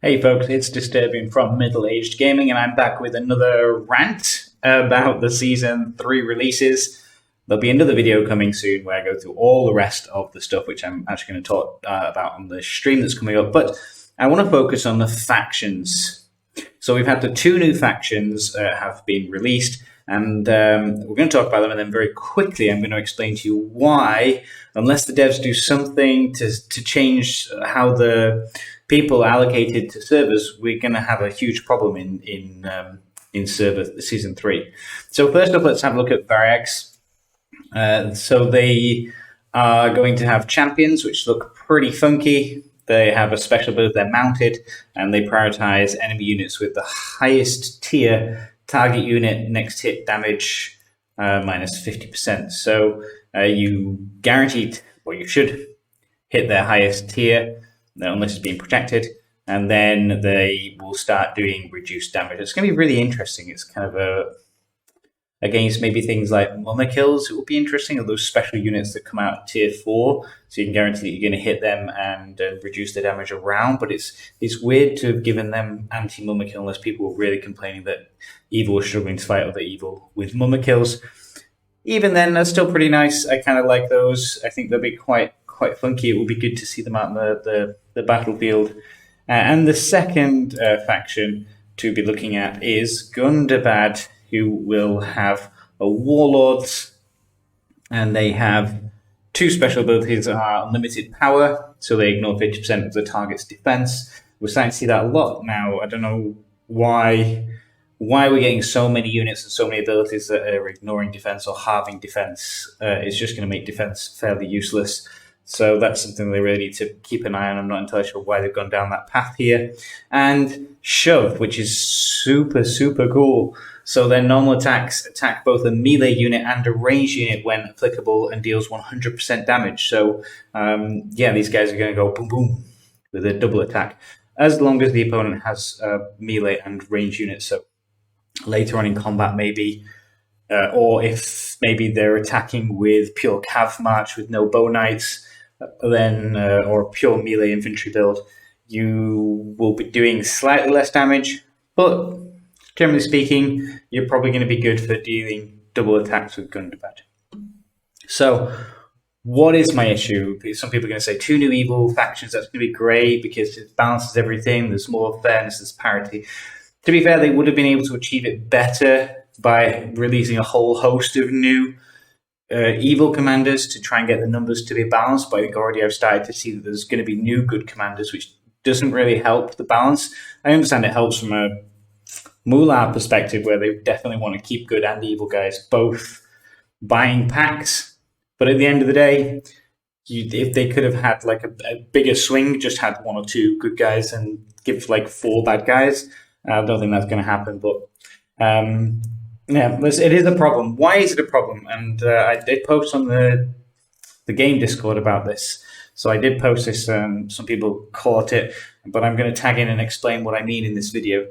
Hey folks, it's Disturbing from Middle Aged Gaming, and I'm back with another rant about the Season 3 releases. There'll be another video coming soon where I go through all the rest of the stuff, which I'm actually going to talk about on the stream that's coming up, but I want to focus on the factions. So we've had the two new factions have been released, and we're going to talk about them, and then very quickly I'm going to explain to you why, unless the devs do something to change how the people allocated to servers, we're going to have a huge problem in server season 3. So first up, let's have a look at Variax. So they are going to have champions, which look pretty funky. They have a special ability, they're mounted, and they prioritize enemy units with the highest tier target unit next hit damage minus 50%. So you guaranteed, or you should hit their highest tier, unless it's being protected, and then they will start doing reduced damage. It's going to be really interesting. It's kind of against maybe things like Mummer Kills. It will be interesting, or those special units that come out at tier 4, so you can guarantee that you're going to hit them and reduce the damage around. But it's weird to have given them anti-Mummer Kill unless people were really complaining that evil was struggling to fight other evil with Mummer Kills. Even then, they're still pretty nice. I kind of like those. I think they'll be quite funky. It will be good to see them out in the battlefield. And the second faction to be looking at is Gundabad, who will have a Warlords, and they have two special abilities that are unlimited power, so they ignore 50% of the target's defense. We're starting to see that a lot now. I don't know why we're getting so many units and so many abilities that are ignoring defense or halving defense. It's just going to make defense fairly useless. So that's something they really need to keep an eye on. I'm not entirely sure why they've gone down that path here. And Shove, which is super, super cool. So their normal attacks attack both a melee unit and a ranged unit when applicable and deals 100% damage. So, these guys are going to go boom, boom with a double attack, as long as the opponent has melee and ranged units. So later on in combat, maybe, or if maybe they're attacking with pure Cav March with no Bow Knights, then or a pure melee infantry build, you will be doing slightly less damage, but generally speaking, you're probably going to be good for dealing double attacks with Gundabad. So, what is my issue? Some people are going to say two new evil factions, that's going to be great because it balances everything, there's more fairness, there's parity. To be fair, they would have been able to achieve it better by releasing a whole host of new evil commanders to try and get the numbers to be balanced, but I think already I've started to see that there's going to be new good commanders, which doesn't really help the balance. I understand it helps from a Moolah perspective, where they definitely want to keep good and evil guys both buying packs, but at the end of the day, if they could have had like a bigger swing, just had one or two good guys and give like 4 bad guys, I don't think that's going to happen, but it is a problem. Why is it a problem? And I did post on the game Discord about this. So I did post this. Some people caught it, but I'm going to tag in and explain what I mean in this video.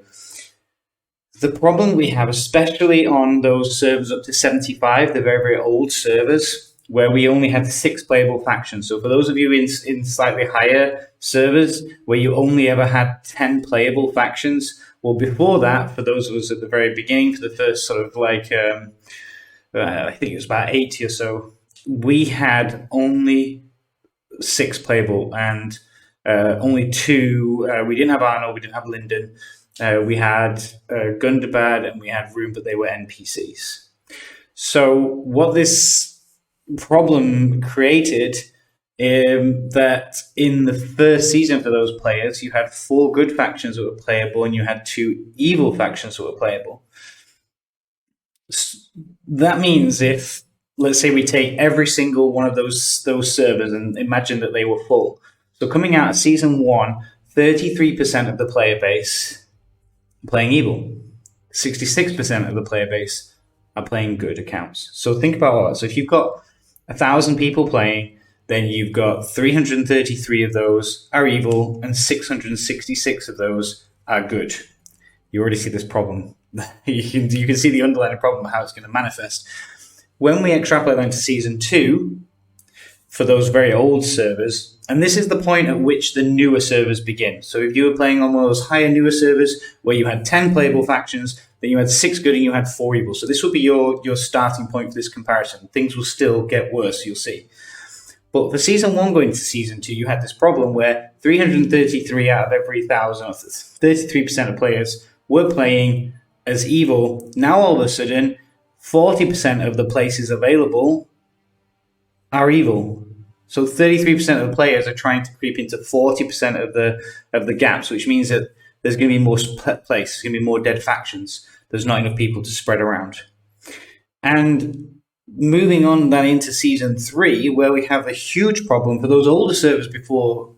The problem we have, especially on those servers up to 75, the very, very old servers, where we only had 6 playable factions. So for those of you in slightly higher servers, where you only ever had 10 playable factions, well, before that, for those of us at the very beginning, for the first sort of like, I think it was about 80 or so, we had only 6 playable and only 2. We didn't have Arnold, we didn't have Linden. We had Gundabad and we had Rune, but they were NPCs. So what this problem created that in the first season for those players, you had 4 good factions that were playable and you had 2 evil factions that were playable. That means if, let's say we take every single one of those servers and imagine that they were full. So coming out of season 1, 33% of the player base are playing evil. 66% of the player base are playing good accounts. So think about all that. So if you've got 1,000 people playing, then you've got 333 of those are evil and 666 of those are good. You already see this problem. You can see the underlying problem of how it's going to manifest. When we extrapolate that to season 2, for those very old servers. And this is the point at which the newer servers begin. So if you were playing on one of those higher, newer servers where you had 10 playable factions, then you had 6 good and you had 4 evil. So this would be your starting point for this comparison. Things will still get worse, you'll see. But for Season 1 going to Season 2, you had this problem where 333 out of every 1,000, 33% of players were playing as evil. Now all of a sudden, 40% of the places available are evil. So 33% of the players are trying to creep into 40% of the gaps, which means that there's going to be more places, there's going to be more dead factions. There's not enough people to spread around. And moving on then into Season 3, where we have a huge problem for those older servers before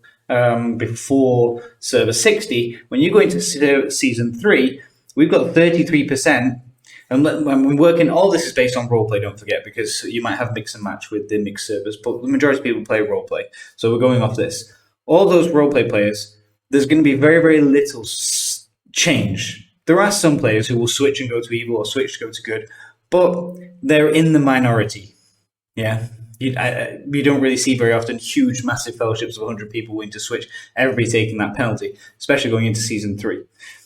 Server 60, when you go into Season 3, we've got 33%. And we're working, all this is based on roleplay, don't forget, because you might have mix and match with the mixed servers, but the majority of people play roleplay. So we're going off this. All those roleplay players, there's going to be very, very little change. There are some players who will switch and go to evil or switch to go to good, but they're in the minority. Yeah. You don't really see very often huge, massive fellowships of 100 people willing to switch, everybody taking that penalty, especially going into Season 3.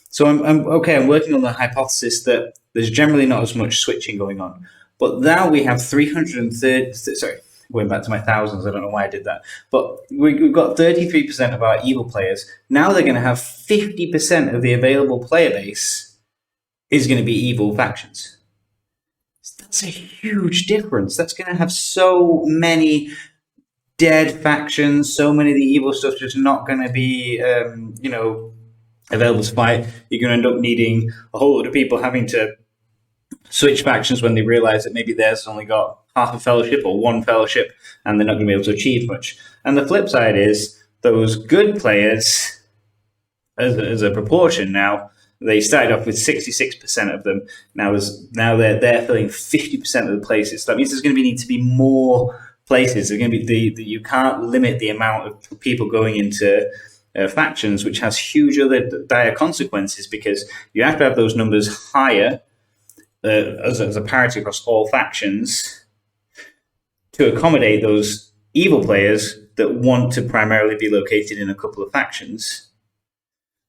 So I'm working on the hypothesis that there's generally not as much switching going on. But now we have 330, sorry, going back to my thousands, I don't know why I did that. But we've got 33% of our evil players. Now they're going to have 50% of the available player base is going to be evil factions. That's a huge difference. That's going to have so many dead factions, so many of the evil stuff just not going to be, available to fight. You're going to end up needing a whole lot of people having to switch factions when they realize that maybe theirs only got half a fellowship or one fellowship and they're not going to be able to achieve much. And the flip side is those good players, as a proportion now, they started off with 66% of them. Now they're filling 50% of the places. So that means there's going to need to be more places. There's going to be you can't limit the amount of people going into factions, which has huge other dire consequences because you have to have those numbers higher as a parity across all factions to accommodate those evil players that want to primarily be located in a couple of factions.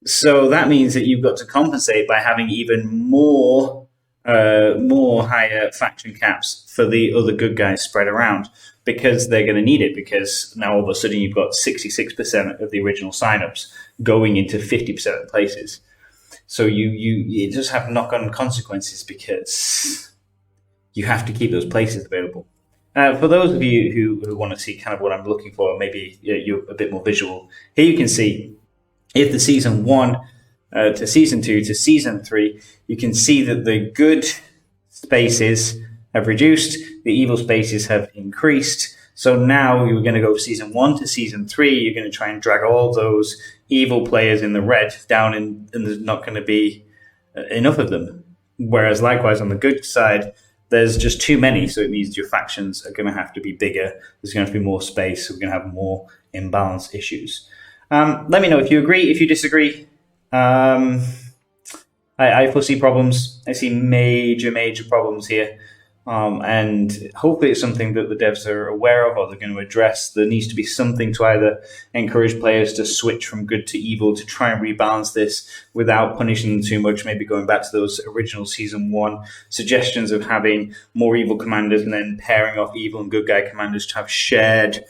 So that means that you've got to compensate by having even more higher faction caps for the other good guys spread around, because they're going to need it, because now all of a sudden you've got 66% of the original signups going into 50% of the places. So you just have knock-on consequences because you have to keep those places available. For those of you who want to see kind of what I'm looking for, maybe you're a bit more visual, here you can see if the Season 1 to Season 2 to Season 3, you can see that the good spaces have reduced, the evil spaces have increased. So now you're going to go Season 1 to Season 3, you're going to try and drag all those evil players in the red down, and there's not going to be enough of them. Whereas likewise on the good side, there's just too many, so it means your factions are going to have to be bigger, there's going to have to be more space, so we're going to have more imbalance issues. Let me know if you agree, if you disagree. I foresee problems. I see major problems here. And hopefully it's something that the devs are aware of or they're going to address. There needs to be something to either encourage players to switch from good to evil to try and rebalance this without punishing them too much, maybe going back to those original Season 1 suggestions of having more evil commanders and then pairing off evil and good guy commanders to have shared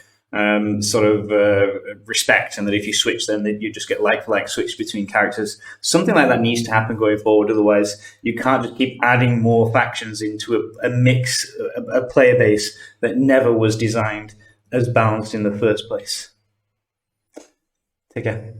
respect, and that if you switch then you just get like switch between characters. Something like that needs to happen going forward, otherwise you can't just keep adding more factions into a mix, a player base that never was designed as balanced in the first place. Take care.